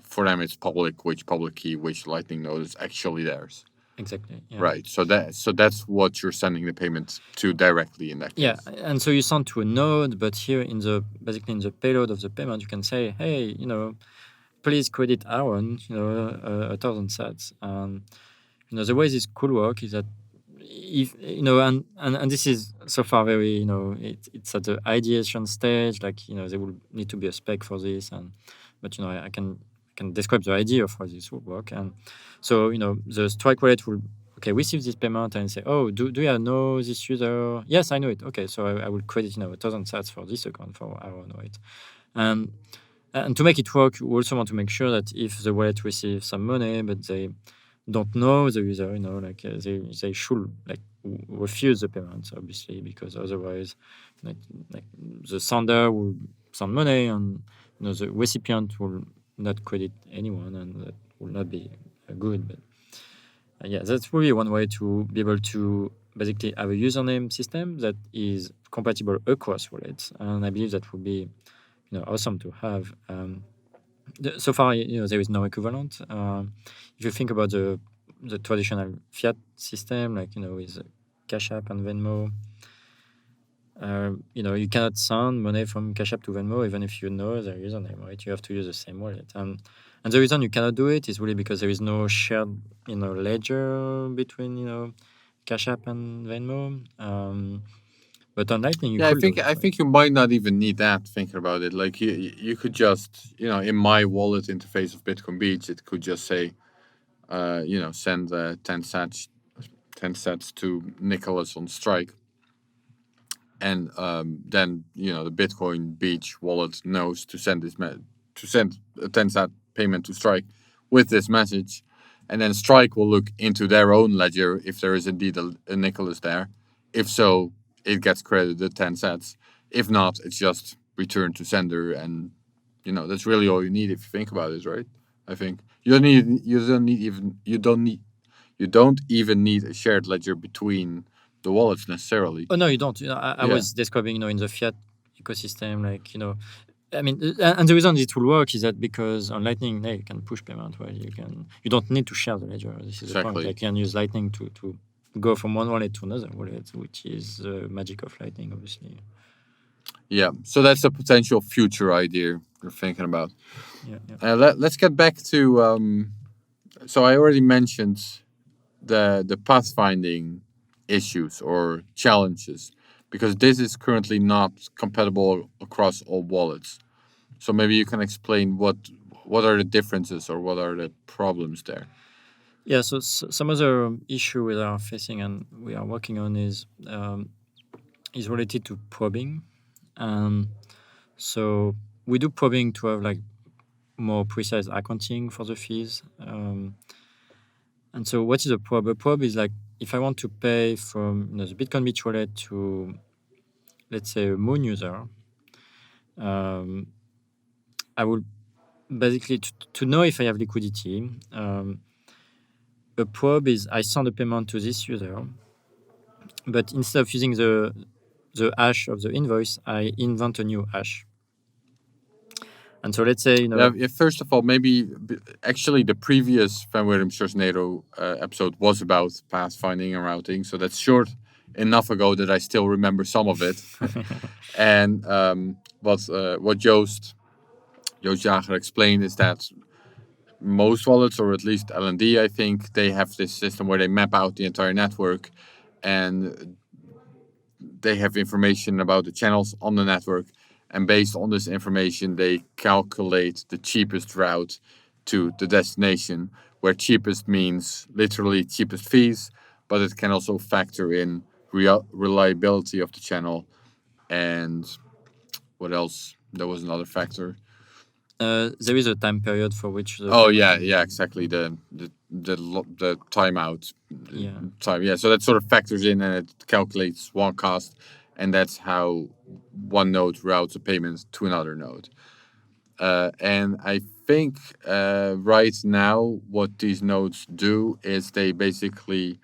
for them it's public which public key, which Lightning node is actually theirs. Exactly. Yeah. Right. So that's what you're sending the payment to directly in that case. Yeah, and so you send to a node, but here basically in the payload of the payment, you can say, hey, please credit Aaron, 1,000 sats. The way this could work is that if and this is so far very it's at the ideation stage. Like there will need to be a spec for this, but I can describe the idea of how this will work. And so the Strike wallet will receive this payment and say, oh, do you know this user? Yes, I know it. Okay, so I will credit 1,000 sats for this account for Aaron, right? And to make it work, you also want to make sure that if the wallet receives some money, but they don't know the user, they should refuse the payment, obviously, because otherwise, the sender will send money, and the recipient will not credit anyone, and that will not be good. But that's really one way to be able to basically have a username system that is compatible across wallets, and I believe that would be awesome to have. So far, there is no equivalent. If you think about the traditional fiat system, with Cash App and Venmo, you cannot send money from Cash App to Venmo even if you know their username, right? You have to use the same wallet. And the reason you cannot do it is really because there is no shared, ledger between, Cash App and Venmo. But on Lightning, I think you might not even need that. Thinking about it, like you could just in my wallet interface of Bitcoin Beach, it could just say, send 10 sats to Nicolas on Strike, and then the Bitcoin Beach wallet knows to send a 10 sat payment to Strike with this message, and then Strike will look into their own ledger if there is indeed a Nicolas there. If so, it gets credited 10 sats. If not, it's just returned to sender, and that's really all you need if you think about it, right? I think you don't even need a shared ledger between the wallets necessarily. Oh no, you don't. I was describing, in the fiat ecosystem, I mean, and the reason it will work is that because on Lightning, you can push payment, right? You don't need to share the ledger. This is the point. You can use Lightning to go from one wallet to another wallet, which is the magic of Lightning, obviously. Yeah, so that's a potential future idea you're thinking about. Yeah. Let's get back to. So I already mentioned the pathfinding issues or challenges. because this is currently not compatible across all wallets. So maybe you can explain what are the differences or what are the problems there. Yeah, so some other issue we are facing and we are working on is related to probing. So we do probing to have like more precise accounting for the fees. And so what is a probe? A probe is like if I want to pay from the Bitcoin Beach wallet to, let's say, a Moon user, I will basically, to know if I have liquidity, a probe is I send a payment to this user, but instead of using the hash of the invoice, I invent a new hash. And so let's say, first of all, maybe actually the previous Van Wirdum Sjorsnado episode was about pathfinding and routing. So that's short enough ago that I still remember some of it. And what Joost Jager explained is that most wallets, or at least LND, I think, they have this system where they map out the entire network and they have information about the channels on the network. And based on this information, they calculate the cheapest route to the destination, where cheapest means literally cheapest fees, but it can also factor in reliability of the channel. And what else? There was another factor. There is a time period for which. Exactly. The timeout. Time. Yeah. So that sort of factors in, and it calculates one cost, and that's how one node routes a payment to another node. And I think right now what these nodes do is they basically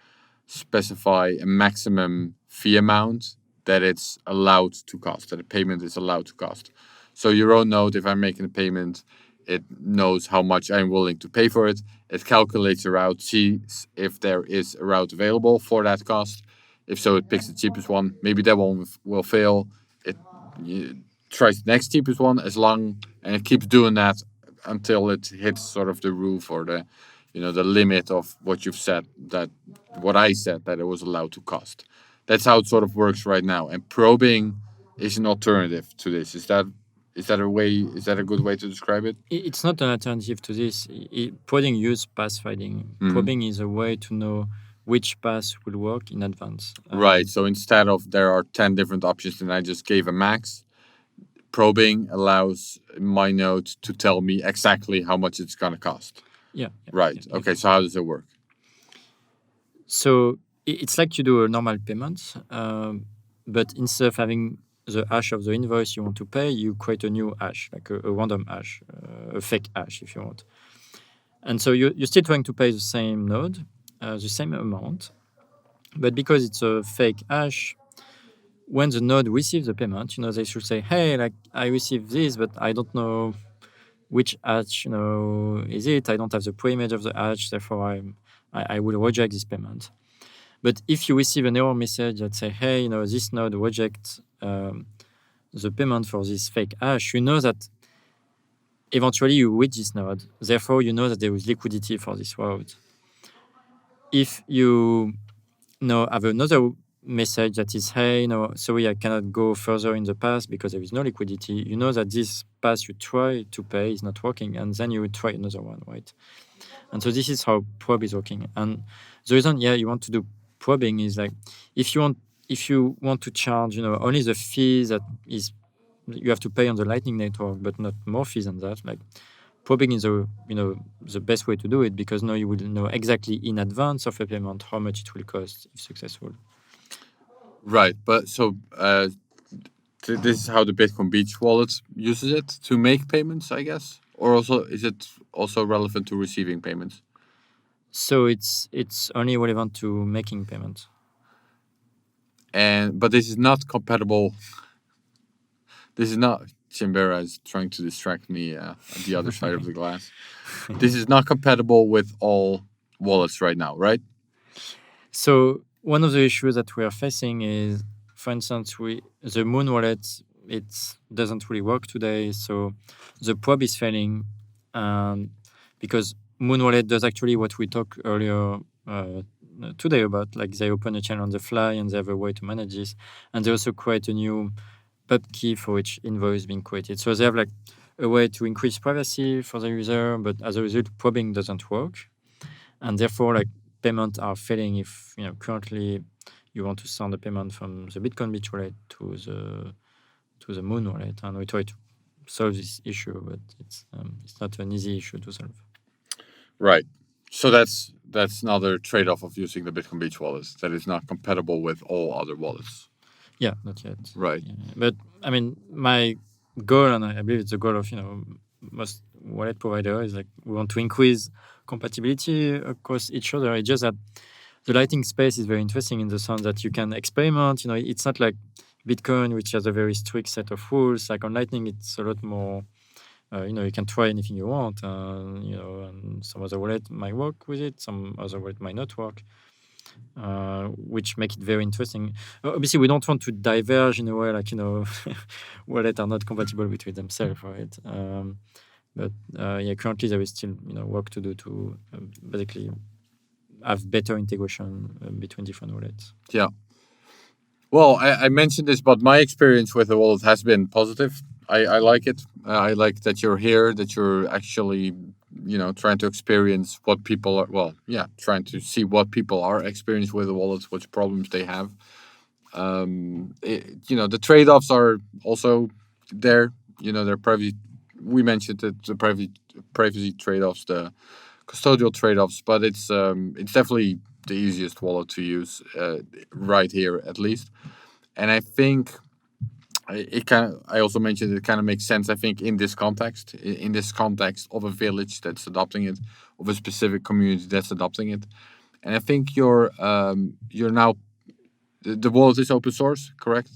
specify a maximum fee amount that it's allowed to cost, that a payment is allowed to cost. So your own node, if I'm making a payment, it knows how much I'm willing to pay for it. It calculates a route, sees if there is a route available for that cost. If so, it picks the cheapest one. Maybe that one will fail. It tries the next cheapest one and it keeps doing that until it hits sort of the roof or the limit of what you've said, what I said that it was allowed to cost. That's how it sort of works right now. And probing is an alternative to this. Is that a good way to describe it? It's not an alternative to this. Probing uses pathfinding. Mm-hmm. Probing is a way to know which path will work in advance. Right. So instead of there are 10 different options and I just gave a max, probing allows my node to tell me exactly how much it's going to cost. Yeah. Right. Yeah, okay. So how does it work? So it's like you do a normal payment, but instead of having the hash of the invoice you want to pay, you create a new hash, like a random hash, a fake hash if you want. And so you're still trying to pay the same node, the same amount, but because it's a fake hash, when the node receives the payment, they should say, hey, like I received this, but I don't know which hash, is it? I don't have the pre-image of the hash, therefore I will reject this payment. But if you receive an error message that say, hey, this node rejects the payment for this fake hash, you know that eventually you reach this node. Therefore, you know that there is liquidity for this route. If you have another message that is, hey, sorry, I cannot go further in the path because there is no liquidity, you know that this path you try to pay is not working, and then you will try another one, right? And so this is how probe is working. And the reason, you want to do probing is like, if you want to charge, only the fees that is you have to pay on the Lightning Network, but not more fees than that. Like probing is the best way to do it, because now you will know exactly in advance of a payment how much it will cost if successful. Right, but so this is how the Bitcoin Beach wallet uses it to make payments, I guess, or also is it also relevant to receiving payments? So it's only relevant to making payments. But this is not compatible. This is not. Chimbera is trying to distract me at the other side of the glass. This is not compatible with all wallets right now, right? So one of the issues that we are facing is, for instance, the Moon wallet, it doesn't really work today. So the probe is failing because Moon wallet does actually what we talked earlier today about like they open a channel on the fly and they have a way to manage this, and they also create a new pub key for each invoice being created. So they have like a way to increase privacy for the user, but as a result, probing doesn't work, and therefore like payments are failing if currently you want to send a payment from the Bitcoin Beach wallet to the Moon wallet, and we try to solve this issue, but it's not an easy issue to solve. Right. So that's another trade-off of using the Bitcoin Beach wallet, that is not compatible with all other wallets. Yeah, not yet. Right. Yeah. But I mean, my goal, and I believe it's the goal of most wallet provider, is like we want to increase compatibility across each other. It's just that the Lightning space is very interesting in the sense that you can experiment. It's not like Bitcoin, which has a very strict set of rules. Like on Lightning, it's a lot more. You can try anything you want. And some other wallet might work with it. Some other wallet might not work. Which make it very interesting. Obviously, we don't want to diverge in a way like wallets are not compatible between themselves, right? But currently there is still work to do to basically have better integration between different wallets. Yeah. Well, I mentioned this, but my experience with the wallet has been positive. I like it. I like that you're here, that you're actually trying to experience what people are, trying to see what people are experiencing with the wallets, what problems they have. The trade-offs are also there. They're privacy. We mentioned that the privacy trade-offs, the custodial trade-offs, but it's definitely the easiest wallet to use right here, at least. And I think I also mentioned it kind of makes sense, I think, in this context of a village that's adopting it, of a specific community that's adopting it. And I think you're now, the wallet is open source, correct?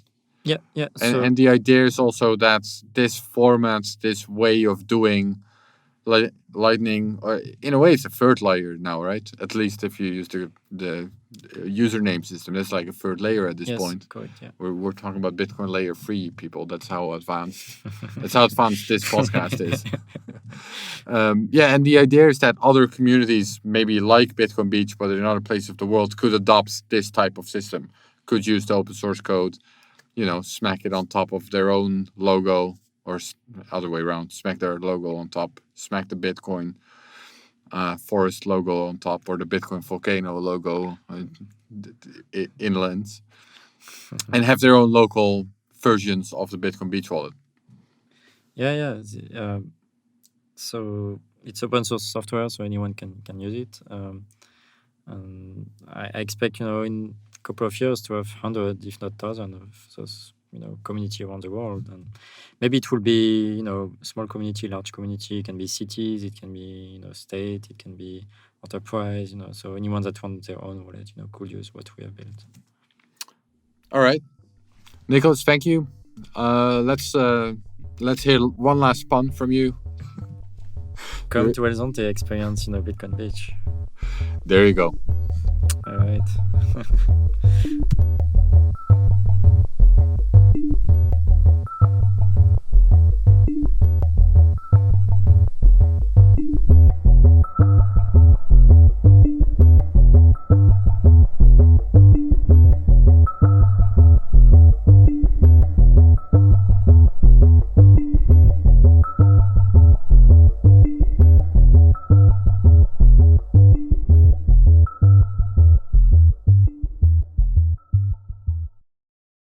Yeah. And the idea is also that this format, this way of doing Lightning, in a way, it's a third layer now, right? At least if you use the username system, that's like a third layer at this point. Correct, yeah. We're talking about Bitcoin layer 3, people. That's how advanced. That's how advanced this podcast is. And the idea is that other communities, maybe like Bitcoin Beach, but in another place of the world, could adopt this type of system. Could use the open source code, smack it on top of their own logo, or other way around, smack their logo on top, smack the Bitcoin forest logo on top, or the Bitcoin volcano logo inland, and have their own local versions of the Bitcoin Beach wallet. Yeah. So it's open source software, so anyone can use it. And I expect, in a couple of years to have 100, if not 1,000 of those community around the world. And maybe it will be small community, large community. It can be cities, it can be state, it can be enterprise. So anyone that wants their own wallet could use what we have built. All right, Nicolas, thank you. Let's hear one last pun from you. Come to Zonte, experience Bitcoin Beach. There you go. All right.